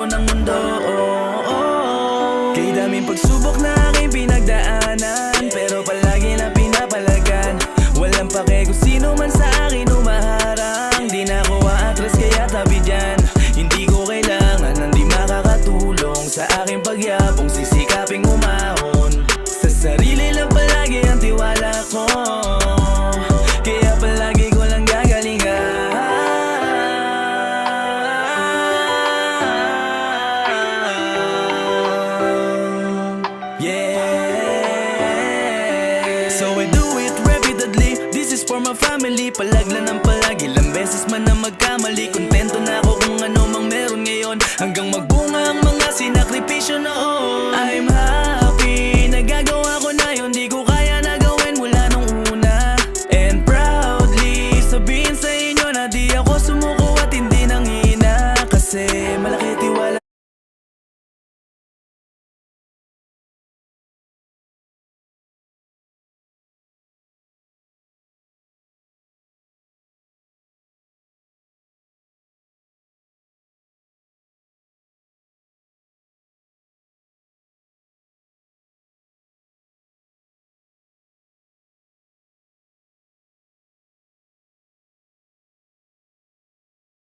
ng mundo. Kay daming pagsubok na aking pinagdaanan, pero palagi na pinapalagan. Walang pake kung sino man sa akin umaharang. Di na ako aatras kaya tabi dyan. Hindi ko kailangan ng di makakatulong sa aking pagyabong, sisikaping umahon. Sa sarili lang palagi ang tiwala ko, kaya palagi ko lang gagalingan. Yeah. So I do it repeatedly, this is for my family. Palagla ng palagi, ilang beses man na magkamali. Kontento na ako kung ano mang meron ngayon, hanggang magbunga ang mga sinakripisyo noon. I'm happy, nagagawa